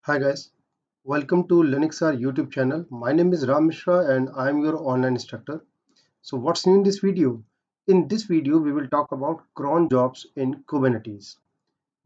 Hi guys, welcome to Linuxar YouTube channel. My name is Ram Mishra and I am your online instructor. So what's new in this video? In this video, we will talk about cron jobs in Kubernetes.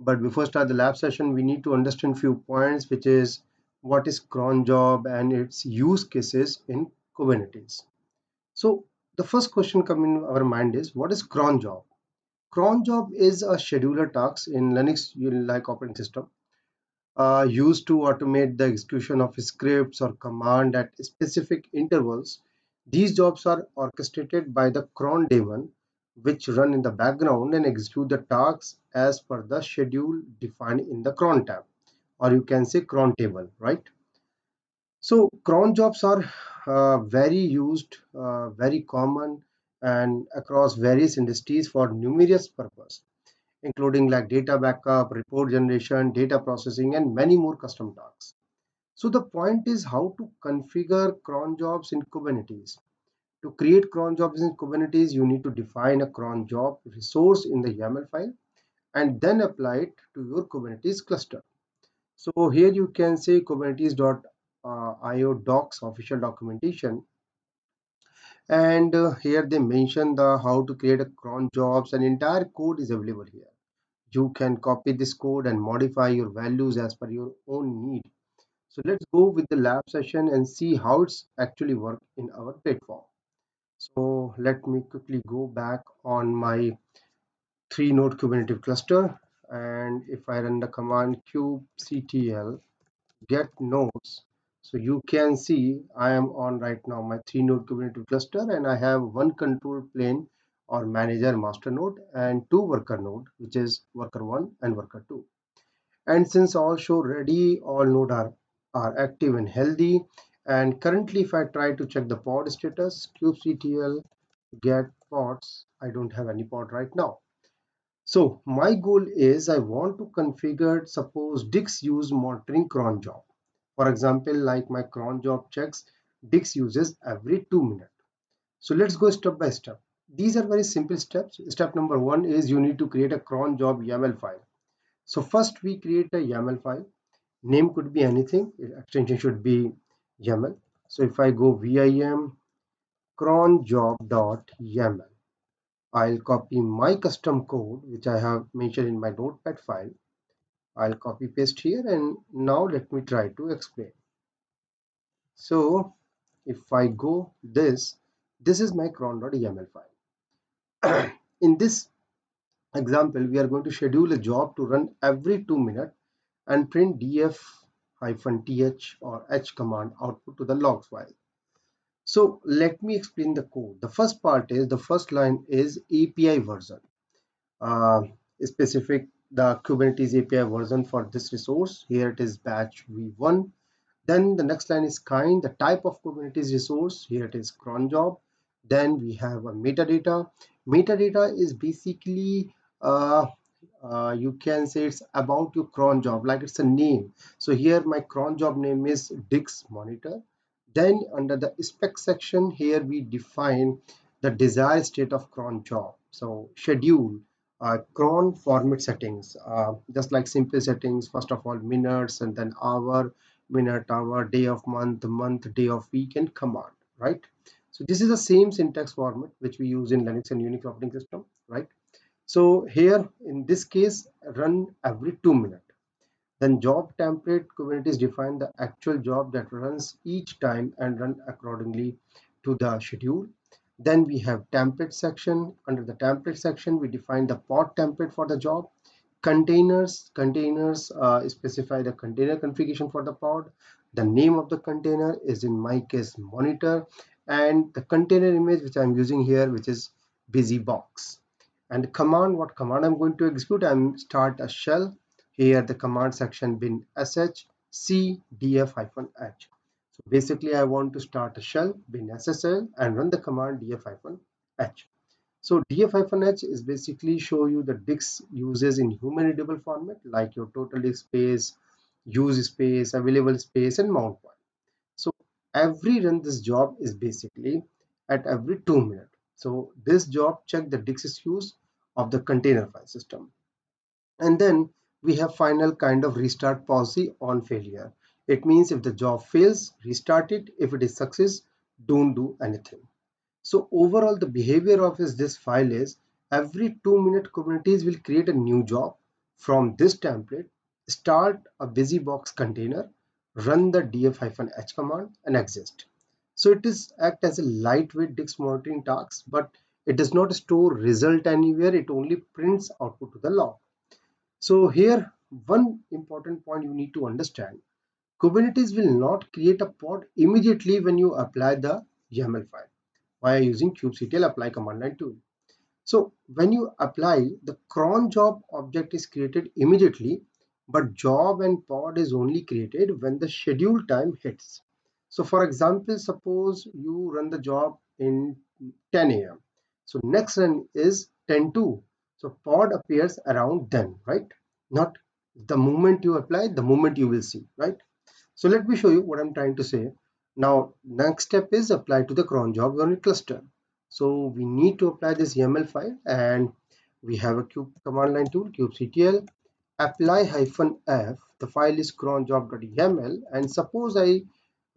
But before start the lab session, we need to understand few points, which is what is cron job and its use cases in Kubernetes. So the first question coming in our mind is what is cron job? Cron job is a scheduler task in Linux like operating system used to automate the execution of scripts or command at specific intervals. These jobs are orchestrated by the cron daemon, which run in the background and execute the tasks as per the schedule defined in the cron tab, or you can say cron table, right? So cron jobs are very used, very common, and across various industries for numerous purposes including like data backup, report generation, data processing, and many more custom tasks. So the point is how to configure cron jobs in Kubernetes. To create cron jobs in Kubernetes, you need to define a cron job resource in the YAML file and then apply it to your Kubernetes cluster. So here you can say Kubernetes.io docs official documentation, and here they mention the how to create a cron jobs and entire code is available here. You can copy this code and modify your values as per your own need. So let's go with the lab session and see how it's actually work in our platform. So let me quickly go back on my 3 node Kubernetes cluster, and if I run the command kubectl get nodes, so you can see I am on right now my 3 node Kubernetes cluster and I have one control plane or manager master node and two worker node, which is worker 1 and worker 2. And since all show ready, all nodes are active and healthy. And currently if I try to check the pod status, kubectl get pods, I don't have any pod right now. So my goal is I want to configure, suppose Dix use monitoring cron job. For example, like my cron job checks, Dix uses every 2 minutes. So let's go step by step. These are very simple steps. Step number 1 is you need to create a cron job YAML file. So first we create a YAML file. Name could be anything. Extension should be YAML. So if I go vim cronjob.yaml, I'll copy my custom code which I have mentioned in my notepad file. I'll copy paste here, and now let me try to explain. So if I go this is my cron.yaml file. In this example, we are going to schedule a job to run every 2 minutes and print df-th or h command output to the logs file. So let me explain the code. The first part is the first line is API version. Uh, Specific the Kubernetes API version for this resource. Here it is batch v1. Then the next line is kind, the type of Kubernetes resource. Here it is cron job. Then we have a metadata. Metadata is basically you can say it's about your cron job, like it's a name. So here my cron job name is Dix monitor. Then under the spec section, here we define the desired state of cron job. So schedule, cron format settings, just like simple settings. First of all, minutes, and then hour, minute, hour, day of month, month, day of week, and command, right? So this is the same syntax format which we use in Linux and Unix operating system, right? So here in this case, run every 2 minutes. Then job template, Kubernetes define the actual job that runs each time and run accordingly to the schedule. Then we have template section. Under the template section, we define the pod template for the job. Containers specify the container configuration for the pod. The name of the container is in my case monitor, and the container image which I'm using here, which is busybox. And command, what command I'm going to execute, I'm start a shell. Here the command section bin sh c df-h. So basically I want to start a shell bin ssl and run the command df-h. So df-h is basically show you the disk uses in human readable format, like your total disk space, use space, available space, and mount point. So every run this job is basically at every 2 minutes. So this job check the disk use of the container file system. And then we have final kind of restart policy on failure. It means if the job fails, restart it. If it is success, don't do anything. So overall, the behavior of this file is every 2 minute Kubernetes will create a new job from this template, start a busybox container, run the df-h command and exist. So it is act as a lightweight disk monitoring task, but it does not store result anywhere. It only prints output to the log. So here, one important point you need to understand, Kubernetes will not create a pod immediately when you apply the YAML file via using kubectl apply command line tool. So when you apply, the cron job object is created immediately, but job and pod is only created when the schedule time hits. So for example, suppose you run the job in 10 a.m. So next run is 10:02. So pod appears around then, right? Not the moment you apply, the moment you will see, right? So let me show you what I'm trying to say. Now, next step is apply to the cron job on a cluster. So we need to apply this YAML file, and we have a kube command line tool, kubectl apply -f. The file is cronjob.yaml, and suppose I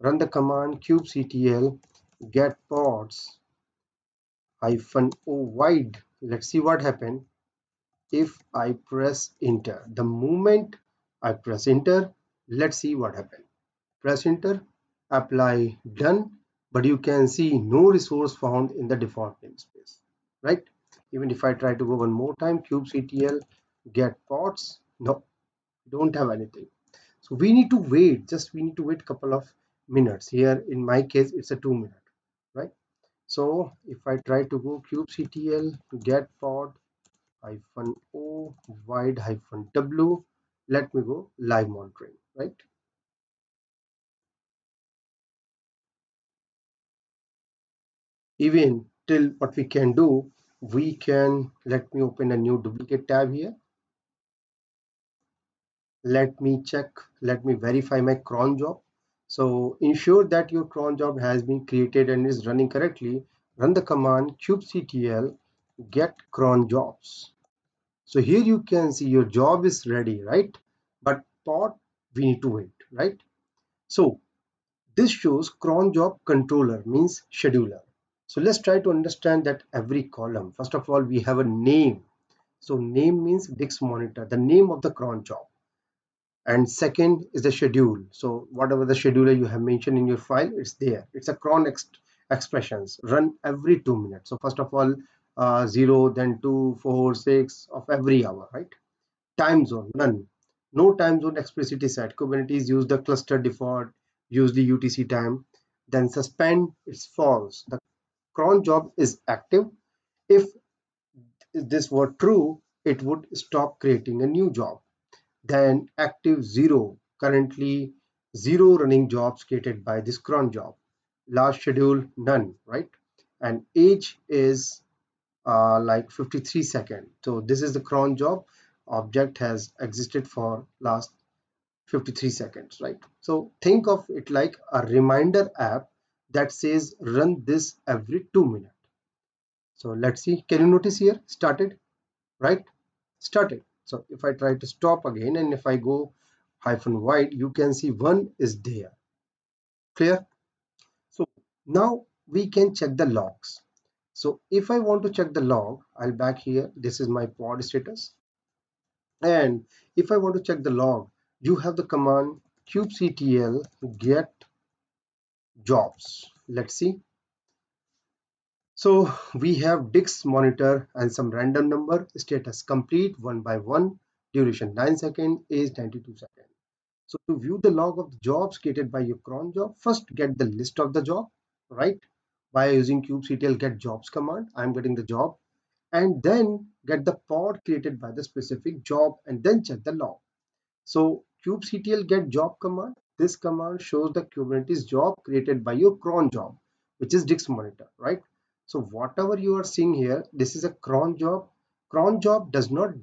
run the command kubectl get pods -o wide. Let's see what happens if I press enter. The moment I press enter, let's see what happens. Press enter, apply, done, but you can see no resource found in the default namespace, right? Even if I try to go one more time, kubectl get pods, no, don't have anything. So we need to wait, we need to wait a couple of minutes. Here in my case, it's a 2 minute, right? So if I try to go kubectl get pod -o wide -w, let me go live monitoring, right? Even till what we can do, we can, let me open a new duplicate tab here. Let me check, let me verify my cron job. So ensure that your cron job has been created and is running correctly. Run the command kubectl get cron jobs. So here you can see your job is ready, right? But pod, we need to wait, right? So this shows cron job controller, means scheduler. So let's try to understand that every column. First of all, we have a name. So name means disk monitor, the name of the cron job. And second is the schedule. So whatever the scheduler you have mentioned in your file, it's there. It's a cron expressions run every 2 minutes. So first of all, 0, then 2, 4, 6 of every hour, right? Time zone, none. No time zone explicitly set. Kubernetes use the cluster default, use the UTC time. Then suspend, it's false. The cron job is active. If this were true, it would stop creating a new job. Then active 0, currently 0 running jobs created by this cron job. Last schedule, none, right? And age is like 53 seconds. So this is the cron job object has existed for last 53 seconds, right? So think of it like a reminder app that says run this every 2 minutes. So let's see, can you notice here started, right? Started. So if I try to stop again and if I go -wide, you can see one is there. Clear? So now we can check the logs. So if I want to check the log, I'll back here. This is my pod status. And if I want to check the log, you have the command kubectl get jobs. Let's see. So we have disk monitor and some random number, status complete 1 by 1, duration 9 seconds, age 92 seconds. So to view the log of the jobs created by your cron job, first get the list of the job, right? By using kubectl get jobs command, I'm getting the job, and then get the pod created by the specific job and then check the log. So kubectl get job command, this command shows the Kubernetes job created by your cron job, which is disk monitor, right? So whatever you are seeing here, this is a cron job. Cron job does not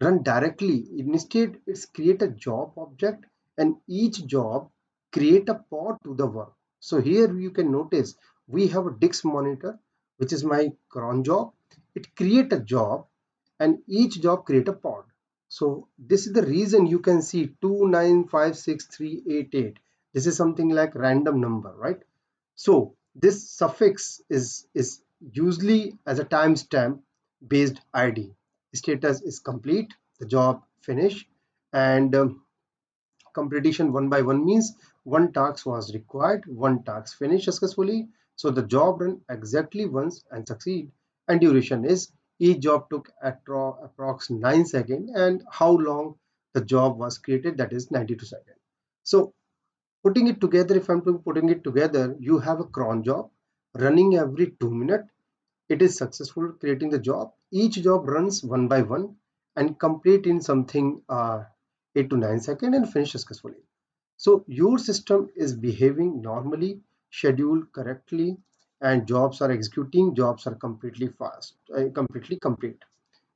run directly. Instead, it's create a job object, and each job create a pod to the work. So here you can notice we have a disk monitor, which is my cron job. It create a job, and each job create a pod. So this is the reason you can see 2956388. This is something like random number, right? So this suffix is usually as a timestamp based ID. Status is complete, the job finish, and completion one by one means one task was required, one task finished successfully. So the job run exactly once and succeed. And duration is each job took approx 9 seconds, and how long the job was created, that is 92 seconds. So putting it together, if I'm putting it together, you have a cron job running every 2 minutes. It is successful creating the job. Each job runs one by one and complete in something 8 to 9 seconds and finish successfully. So your system is behaving normally, scheduled correctly, and jobs are executing, jobs are completely fast, completely complete.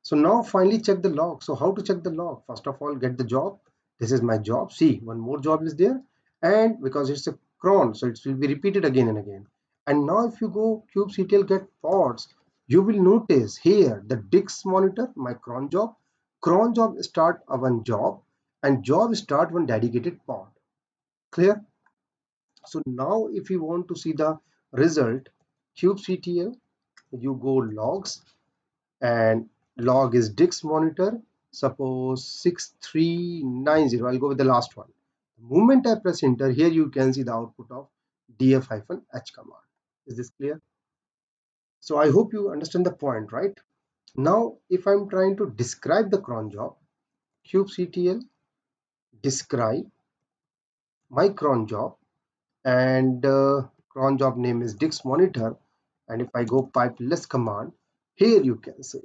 So now finally check the log. So how to check the log? First of all, get the job. This is my job. See, one more job is there. And because it's a cron, so it will be repeated again and again. And now if you go kubectl get pods, you will notice here the Dix monitor, my cron job start a one job, and job start one dedicated pod. Clear? So now if you want to see the result, kubectl, you go logs, and log is Dix monitor, suppose 6390. I'll go with the last one. The moment I press enter, here you can see the output of df-h command. Is this clear? So I hope you understand the point, right? Now if I'm trying to describe the cron job, kubectl describe my cron job, and cron job name is Dix monitor, and if I go pipeless command, here you can see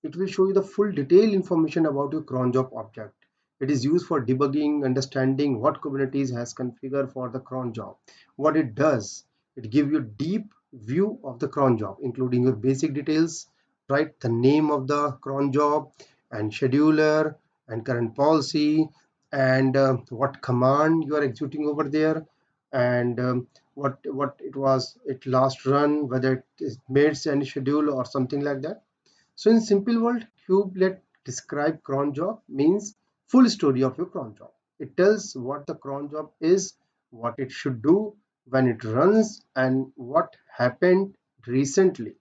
it will show you the full detailed information about your cron job object. It is used for debugging, understanding what Kubernetes has configured for the cron job, what it does. It gives you deep view of the cron job, including your basic details, right? The name of the cron job and scheduler and current policy, and what command you are executing over there, and what it last run, whether it is made any schedule or something like that. So in simple word, kubelet describe cron job means full story of your cron job. It tells what the cron job is, what it should do, when it runs, and what happened recently.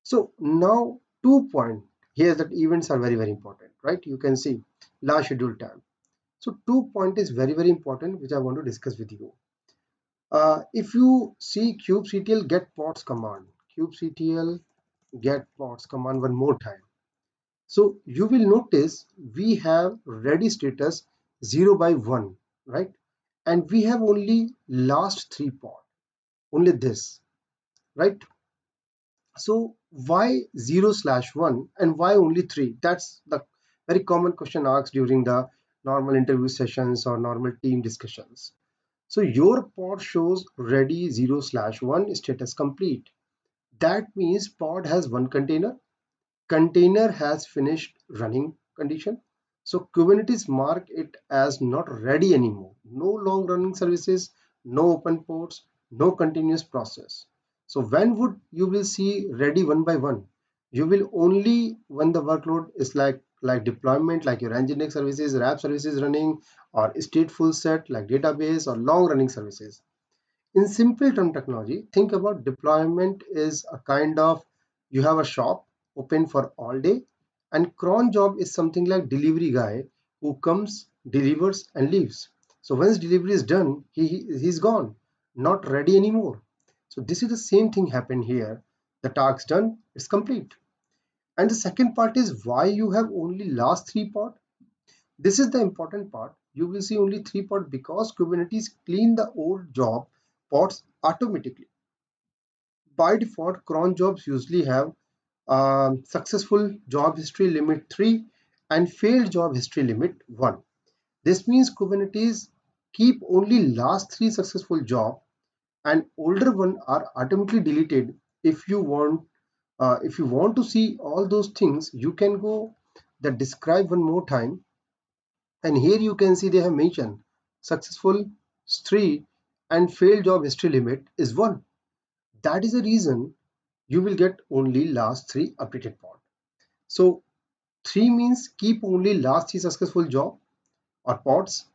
So now 2 point here, that events are very important, right? You can see last schedule time. So 2 point is very important, which I want to discuss with you. If you see kubectl get pods command, kubectl get pods command one more time. So you will notice we have ready status 0 by 1, right? And we have only last 3 pod, only this, right? So why 0/1 and why only 3? That's the very common question asked during the normal interview sessions or normal team discussions. So your pod shows ready 0/1 status complete. That means pod has one container has finished running condition. So Kubernetes mark it as not ready anymore. No long running services, no open ports, no continuous process. So when would you will see ready one by one? You will only when the workload is like deployment, like your Nginx services, RAP services running, or stateful set like database or long running services. In simple term technology, think about deployment is a kind of, you have a shop open for all day, and cron job is something like delivery guy who comes, delivers, and leaves. So once delivery is done, he's gone, not ready anymore. So this is the same thing happened here. The task done, it's complete. And the second part is why you have only last 3 pod. This is the important part. You will see only 3 pod because Kubernetes clean the old job pods automatically. By default, cron jobs usually have successful job history limit 3 and failed job history limit 1. This means Kubernetes keep only last 3 successful job, and older one are automatically deleted. If you want to see all those things, you can go the describe one more time, and here you can see they have mentioned successful is 3 and failed job history limit is 1. That is the reason you will get only last 3 updated pod. So 3 means keep only last 3 successful job or pods.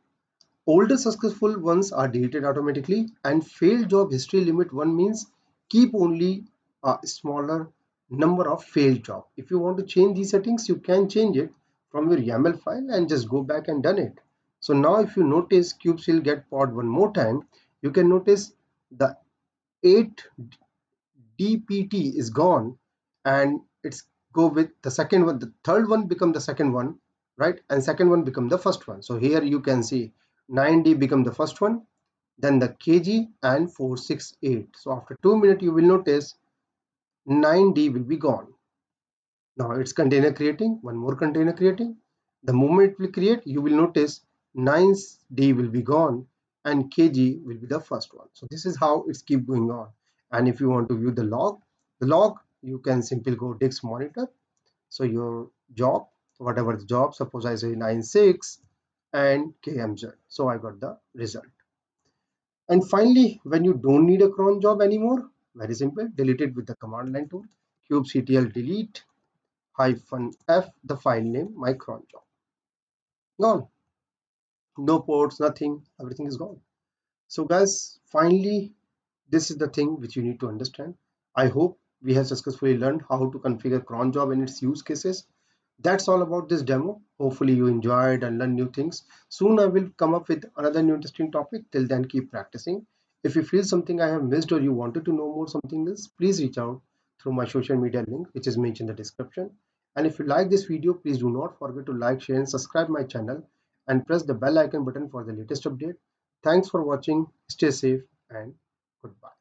Older successful ones are deleted automatically, and failed job history limit 1 means keep only a smaller number of failed job. If you want to change these settings, you can change it from your YAML file and just go back and done it. So now if you notice cubes will get pod one more time, you can notice the 8 DPT is gone, and it's go with the second one. The third one become the second one, right? And second one become the first one. So here you can see 9D become the first one, then the KG and 468. So after 2 minutes you will notice 9D will be gone. Now it's container creating, one more container creating. The moment it will create, you will notice 9D will be gone and KG will be the first one. So this is how it's keep going on. And if you want to view the log, you can simply go disk monitor. So your job, whatever the job, suppose I say 96 and KMZ. So I got the result. And finally, when you don't need a cron job anymore, very simple, delete it with the command line tool. Kubectl delete -f the file name my cron job. Gone. No ports, nothing, everything is gone. So guys, finally, this is the thing which you need to understand. I hope we have successfully learned how to configure cron job and its use cases. That's all about this demo. Hopefully you enjoyed and learned new things. Soon I will come up with another new interesting topic. Till then, keep practicing. If you feel something I have missed or you wanted to know more something else, please reach out through my social media link, which is mentioned in the description. And if you like this video, please do not forget to like, share and subscribe my channel and press the bell icon button for the latest update. Thanks for watching. Stay safe and goodbye.